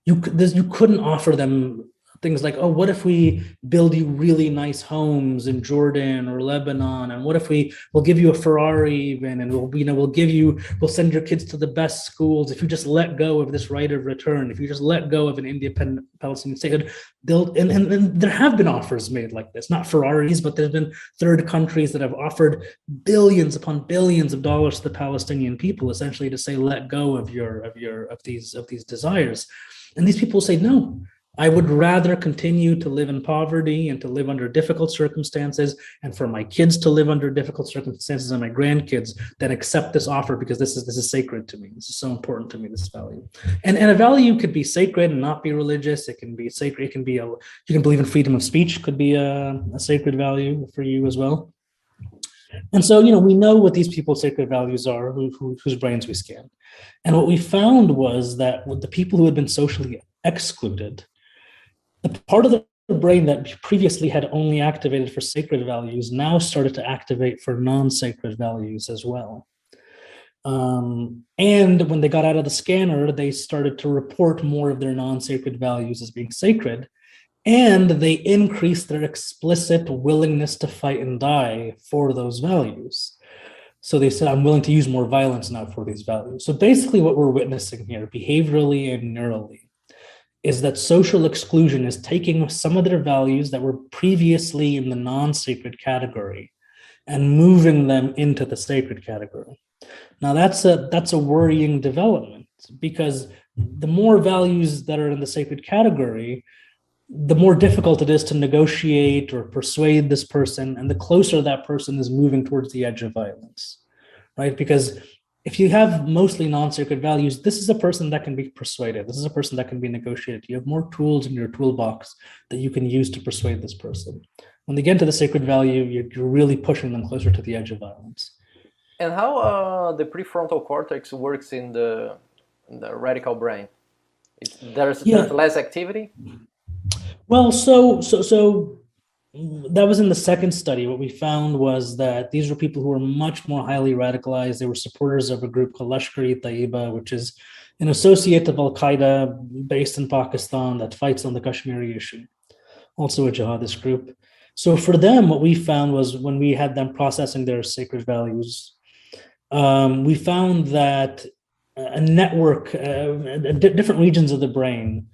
you couldn't offer them things like, oh, what if we build you really nice homes in Jordan or Lebanon, and what if we'll give you a Ferrari even, and we'll send your kids to the best schools if you just let go of this right of return, if you just let go of an independent Palestinian state. And there have been offers made like this, not Ferraris, but there's been third countries that have offered billions upon billions of dollars to the Palestinian people, essentially to say, let go of these desires. And these people say, no, I would rather continue to live in poverty and to live under difficult circumstances, and for my kids to live under difficult circumstances and my grandkids, than accept this offer, because this is sacred to me. This is so important to me, this value. And a value could be sacred and not be religious. It can be sacred. It can be you can believe in freedom of speech, could be a sacred value for you as well. And so, we know what these people's sacred values are, whose brains we scan. And what we found was that with the people who had been socially excluded, the part of the brain that previously had only activated for sacred values now started to activate for non-sacred values as well. And when they got out of the scanner, they started to report more of their non-sacred values as being sacred, and they increased their explicit willingness to fight and die for those values. So they said, I'm willing to use more violence now for these values. So basically what we're witnessing here, behaviorally and neurally, is that social exclusion is taking some of their values that were previously in the non-sacred category and moving them into the sacred category. Now that's a worrying development, because the more values that are in the sacred category, the more difficult it is to negotiate or persuade this person, and the closer that person is moving towards the edge of violence, right? Because if you have mostly non-sacred values, this is a person that can be persuaded. This is a person that can be negotiated. You have more tools in your toolbox that you can use to persuade this person. When they get into the sacred value, you're really pushing them closer to the edge of violence. And how the prefrontal cortex works in the radical brain? There's less activity? Well, so That was in the second study. What we found was that these were people who were much more highly radicalized. They were supporters of a group called Lashkar-e-Taiba, which is an associate of Al-Qaeda based in Pakistan that fights on the Kashmiri issue, also a jihadist group. So for them, what we found was when we had them processing their sacred values, we found that a network, different regions of the brain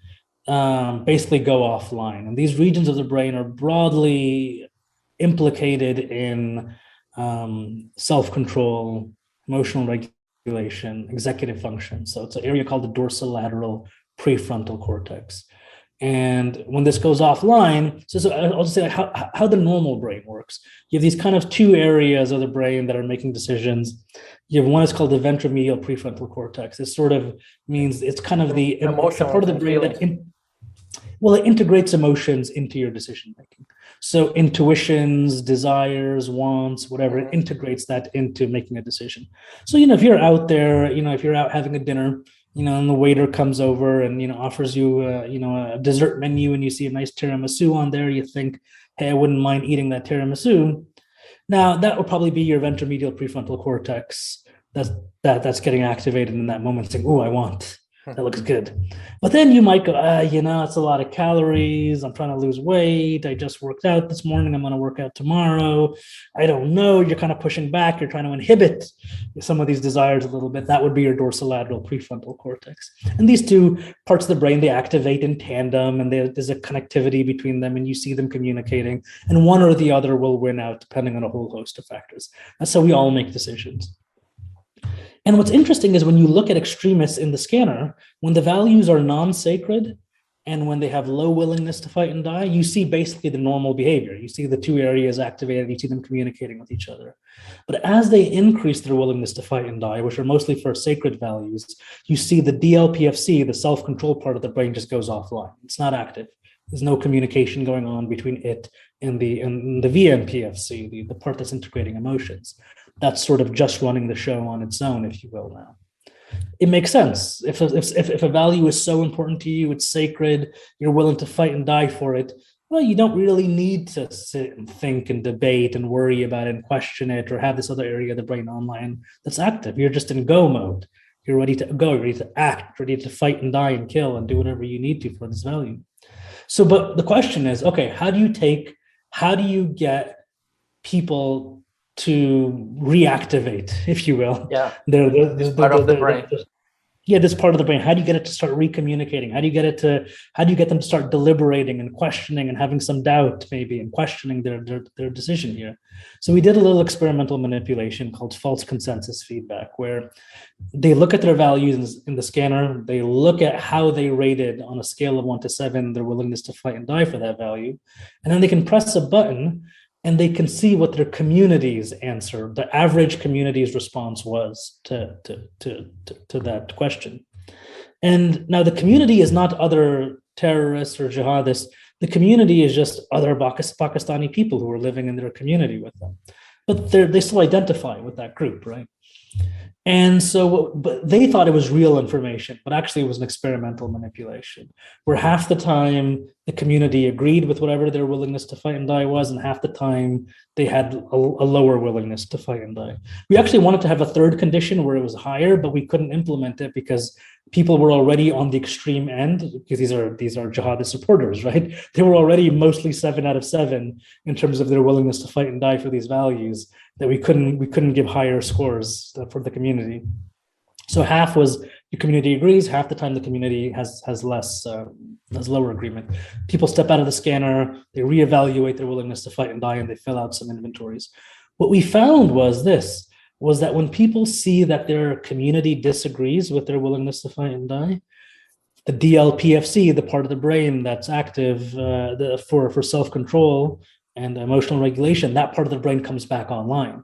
basically go offline. And these regions of the brain are broadly implicated in self-control, emotional regulation, executive function. So it's an area called the dorsolateral prefrontal cortex. And when this goes offline, so I'll just say how the normal brain works. You have these kind of two areas of the brain that are making decisions. You have one is called the ventromedial prefrontal cortex. It sort of means it's kind of the emotional part of the brain that it integrates emotions into your decision making. So intuitions, desires, wants, whatever, it integrates that into making a decision. So, if you're out there, if you're out having a dinner, and the waiter comes over and, offers you, a dessert menu and you see a nice tiramisu on there, you think, hey, I wouldn't mind eating that tiramisu. Now, that will probably be your ventromedial prefrontal cortex that's getting activated in that moment, saying, oh, I want. That looks good. But then you might go, it's a lot of calories. I'm trying to lose weight. I just worked out this morning. I'm going to work out tomorrow. I don't know. You're kind of pushing back. You're trying to inhibit some of these desires a little bit. That would be your dorsolateral prefrontal cortex. And these two parts of the brain, they activate in tandem, and there's a connectivity between them, and you see them communicating. And one or the other will win out depending on a whole host of factors. That's how we all make decisions. And what's interesting is when you look at extremists in the scanner, when the values are non-sacred and when they have low willingness to fight and die, you see basically the normal behavior. You see the two areas activated, you see them communicating with each other. But as they increase their willingness to fight and die, which are mostly for sacred values, you see the DLPFC, the self-control part of the brain, just goes offline. It's not active. There's no communication going on between it and the VMPFC, the part that's integrating emotions. That's sort of just running the show on its own, if you will. Now, it makes sense. If a value is so important to you, it's sacred, you're willing to fight and die for it, well, you don't really need to sit and think and debate and worry about it and question it or have this other area of the brain online that's active. You're just in go mode. You're ready to go, ready to act, ready to fight and die and kill and do whatever you need to for this value. So, but the question is, okay, how do you get people to reactivate, if you will, this part of the brain? This part of the brain. How do you get it to start recommunicating? How do you get them to start deliberating and questioning and having some doubt maybe and questioning their decision here? So we did a little experimental manipulation called false consensus feedback, where they look at their values in the scanner, they look at how they rated on a scale of 1 to 7 their willingness to fight and die for that value, and then they can press a button and they can see what their community's answer, the average community's response was to that question. And now the community is not other terrorists or jihadists. The community is just other Pakistani people who are living in their community with them. But they still identify with that group, right? And so, but they thought it was real information, but actually it was an experimental manipulation, where half the time the community agreed with whatever their willingness to fight and die was, and half the time they had a lower willingness to fight and die. We actually wanted to have a third condition where it was higher, but we couldn't implement it because people were already on the extreme end, because these are jihadist supporters, right? They were already mostly 7 out of 7 in terms of their willingness to fight and die for these values, that we couldn't give higher scores for the community. So half was the community agrees, half the time the community has lower agreement. People step out of the scanner, they reevaluate their willingness to fight and die, and they fill out some inventories. What we found was that when people see that their community disagrees with their willingness to fight and die, the DLPFC, the part of the brain that's active for self-control and emotional regulation, that part of the brain comes back online.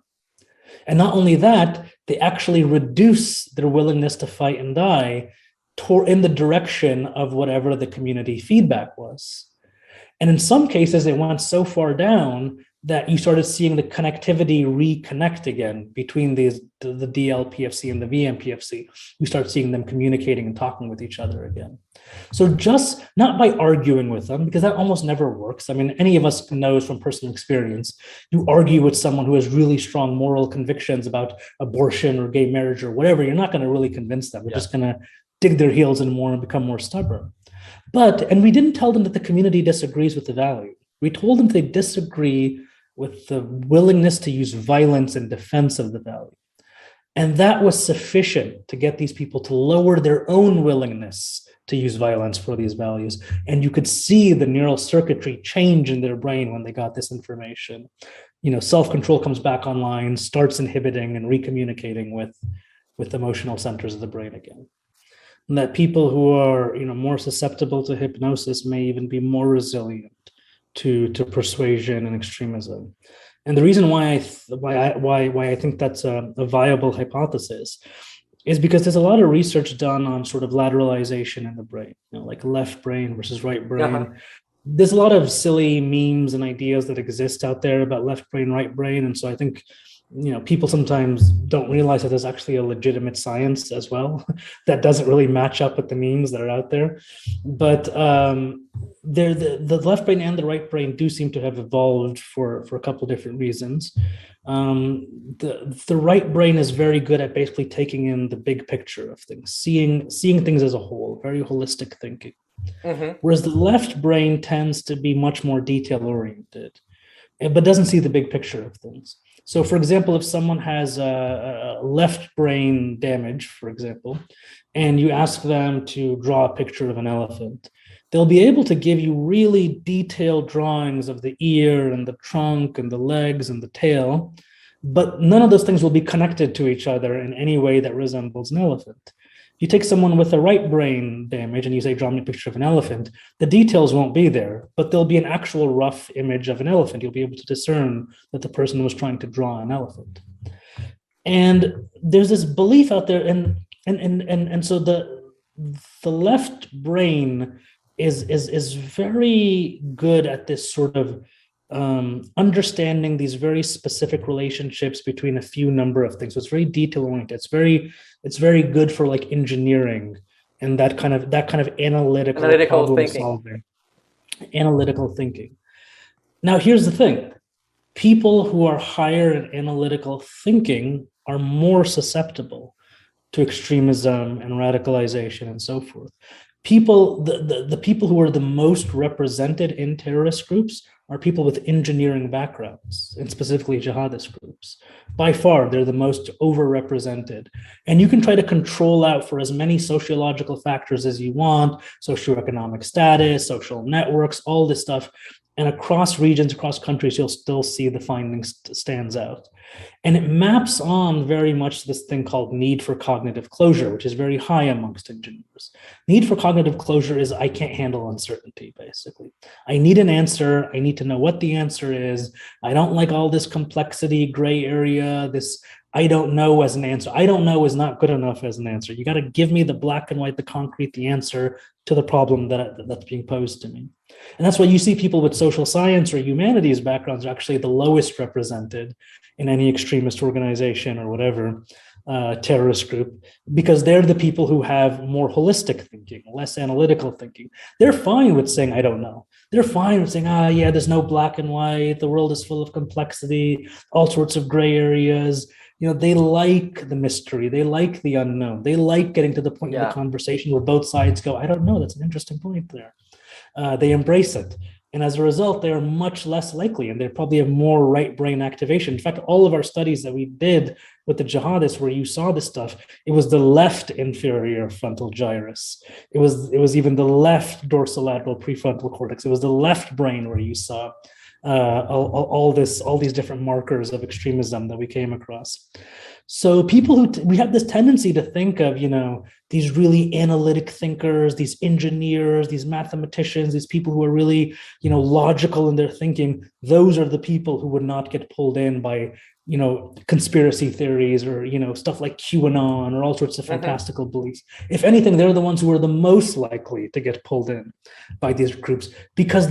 And not only that, they actually reduce their willingness to fight and die in the direction of whatever the community feedback was. And in some cases, it went so far down that you started seeing the connectivity reconnect again between the DLPFC and the VMPFC. You start seeing them communicating and talking with each other again. So just not by arguing with them, because that almost never works. I mean, any of us knows from personal experience, you argue with someone who has really strong moral convictions about abortion or gay marriage or whatever, you're not going to really convince them. You're just going to dig their heels in more and become more stubborn. And we didn't tell them that the community disagrees with the value. We told them they disagree with the willingness to use violence in defense of the value. And that was sufficient to get these people to lower their own willingness to use violence for these values. And you could see the neural circuitry change in their brain when they got this information. Self-control comes back online, starts inhibiting and recommunicating with emotional centers of the brain again. And that people who are more susceptible to hypnosis may even be more resilient to persuasion and extremism. And the reason why I think that's a viable hypothesis is because there's a lot of research done on sort of lateralization in the brain, like left brain versus right brain. Uh-huh. There's a lot of silly memes and ideas that exist out there about left brain, right brain. And so I think, people sometimes don't realize that there's actually a legitimate science as well that doesn't really match up with the memes that are out there. But the left brain and the right brain do seem to have evolved for a couple of different reasons. The right brain is very good at basically taking in the big picture of things, seeing things as a whole, very holistic thinking. Mm-hmm. Whereas the left brain tends to be much more detail oriented, but doesn't see the big picture of things. So, for example, if someone has a left brain damage, for example, and you ask them to draw a picture of an elephant, they'll be able to give you really detailed drawings of the ear and the trunk and the legs and the tail, but none of those things will be connected to each other in any way that resembles an elephant. You take someone with a right brain damage and you say, draw me a picture of an elephant, the details won't be there, but there'll be an actual rough image of an elephant. You'll be able to discern that the person was trying to draw an elephant. And there's this belief out there, and so the left brain is very good at this sort of understanding these very specific relationships between a few number of things. So it's very detail oriented. It's very good for like engineering and that kind of analytical problem solving, analytical thinking. Now, here's the thing: people who are higher in analytical thinking are more susceptible to extremism and radicalization and so forth. The people who are the most represented in terrorist groups are people with engineering backgrounds, and specifically jihadist groups. By far, they're the most overrepresented. And you can try to control out for as many sociological factors as you want, socioeconomic status, social networks, all this stuff. And across regions, across countries, you'll still see the findings stands out. And it maps on very much this thing called need for cognitive closure, which is very high amongst engineers. Need for cognitive closure is I can't handle uncertainty, basically. I need an answer. I need to know what the answer is. I don't like all this complexity, gray area, this I don't know as an answer. I don't know is not good enough as an answer. You got to give me the black and white, the concrete, the answer to the problem that's being posed to me. And that's why you see people with social science or humanities backgrounds are actually the lowest represented in any extremist organization or whatever terrorist group, because they're the people who have more holistic thinking, less analytical thinking. They're fine with saying, I don't know. They're fine with saying, yeah, there's no black and white. The world is full of complexity, all sorts of gray areas. They like the mystery. They like the unknown. They like getting to the point in the conversation where both sides go, I don't know. That's an interesting point there. They embrace it. And as a result, they are much less likely, and they probably have more right brain activation. In fact, all of our studies that we did with the jihadists where you saw this stuff, it was the left inferior frontal gyrus. It was even the left dorsolateral prefrontal cortex. It was the left brain where you saw all these different markers of extremism that we came across. So people we have this tendency to think of, these really analytic thinkers, these engineers, these mathematicians, these people who are really, logical in their thinking. Those are the people who would not get pulled in by, conspiracy theories or, stuff like QAnon or all sorts of fantastical beliefs. If anything, they're the ones who are the most likely to get pulled in by these groups because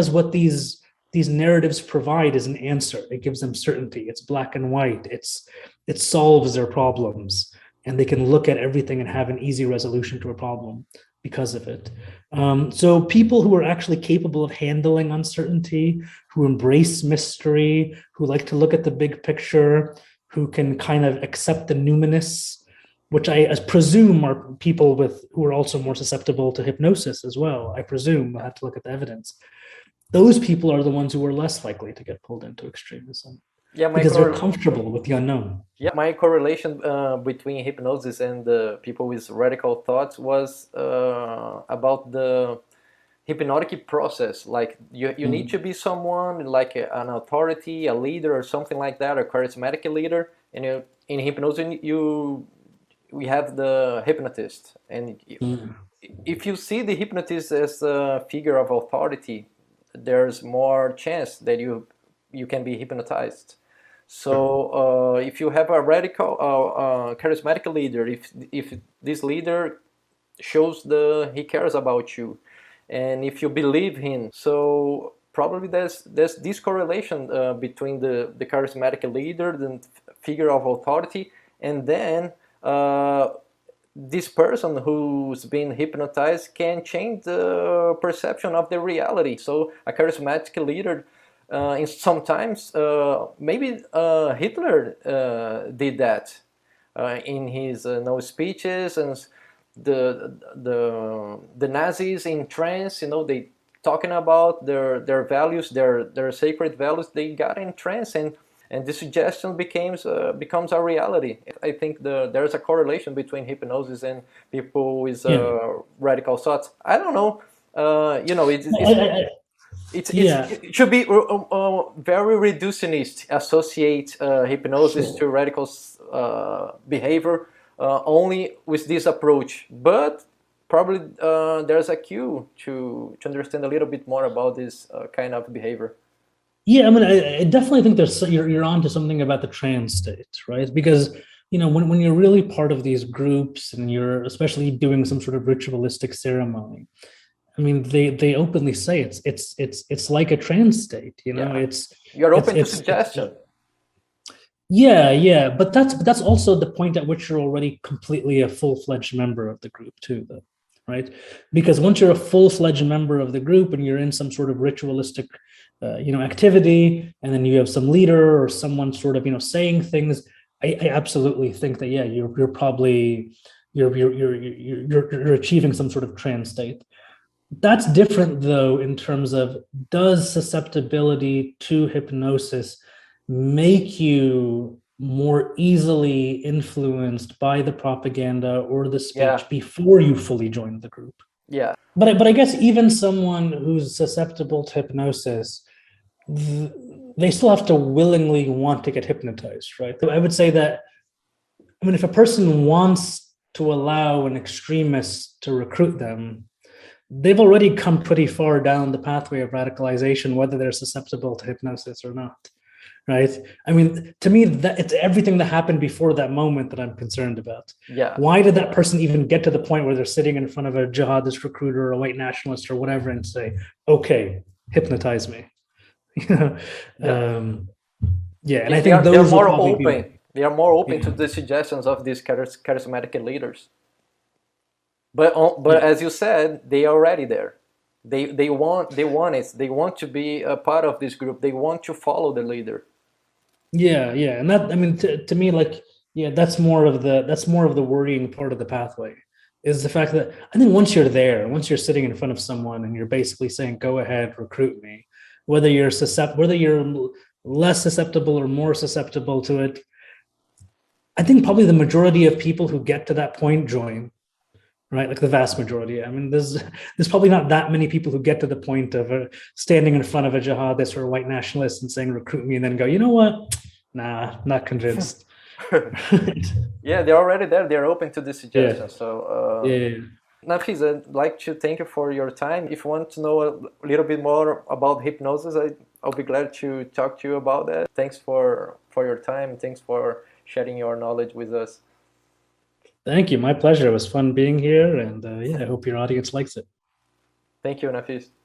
what these these narratives provide is an answer. It gives them certainty. It's black and white. It solves their problems, and they can look at everything and have an easy resolution to a problem because of it. So people who are actually capable of handling uncertainty, who embrace mystery, who like to look at the big picture, who can kind of accept the numinous, which I presume are people who are also more susceptible to hypnosis as well. I presume I have to look at the evidence. Those people are the ones who are less likely to get pulled into extremism. Yeah, because they're comfortable with the unknown. Yeah, my correlation between hypnosis and the people with radical thoughts was about the hypnotic process. Like you need to be someone like an authority, a leader, or something like that, a charismatic leader. And in hypnosis, we have the hypnotist, and if you see the hypnotist as a figure of authority, there's more chance that you can be hypnotized. So if you have a radical, charismatic leader, if this leader shows he cares about you, and if you believe him, so probably there's this correlation between the charismatic leader, the figure of authority, and then this person who's been hypnotized can change the perception of the reality. So a charismatic leader, sometimes maybe Hitler did that in his speeches, and the Nazis in trance, they talking about their values, their sacred values, they got in trance, and the suggestion becomes a reality. I think there's a correlation between hypnosis and people with radical thoughts. I don't know. It should be very reductionist, associate hypnosis to radical behavior only with this approach. But probably there's a cue to understand a little bit more about this kind of behavior. Yeah, I mean, I definitely think you're onto something about the trance state, right? Because when you're really part of these groups and you're especially doing some sort of ritualistic ceremony, I mean, they openly say it's like a trance state, You're open to suggestion. Yeah, but that's also the point at which you're already completely a full-fledged member of the group too, though, right? Because once you're a full-fledged member of the group and you're in some sort of ritualistic activity, and then you have some leader or someone sort of saying things, I absolutely think that you're probably you're achieving some sort of trance state. That's different though in terms of, does susceptibility to hypnosis make you more easily influenced by the propaganda or the speech before you fully join the group? Yeah. But I guess even someone who's susceptible to hypnosis, they still have to willingly want to get hypnotized, right? I would say that, I mean, if a person wants to allow an extremist to recruit them, they've already come pretty far down the pathway of radicalization, whether they're susceptible to hypnosis or not, right? I mean, to me, that it's everything that happened before that moment that I'm concerned about. Yeah. Why did that person even get to the point where they're sitting in front of a jihadist recruiter or a white nationalist or whatever and say, okay, hypnotize me? And I think those are more open. They are more open to the suggestions of these charismatic leaders. But as you said, they are already there. They want it. They want to be a part of this group. They want to follow the leader. Yeah, and that, I mean, to me, like, that's more of the worrying part of the pathway, is the fact that I think once you're there, once you're sitting in front of someone and you're basically saying, "Go ahead, recruit me," whether you're less susceptible or more susceptible to it, I think probably the majority of people who get to that point join. Right, like the vast majority. I mean, there's probably not that many people who get to the point of standing in front of a jihadist or a white nationalist and saying, "Recruit me," and then go, "You know what? Nah, not convinced." Yeah, they're already there. They're open to the suggestion. So, Nafees, I'd like to thank you for your time. If you want to know a little bit more about hypnosis, I'll be glad to talk to you about that. Thanks for your time. Thanks for sharing your knowledge with us. Thank you. My pleasure. It was fun being here, and I hope your audience likes it. Thank you, Nafees.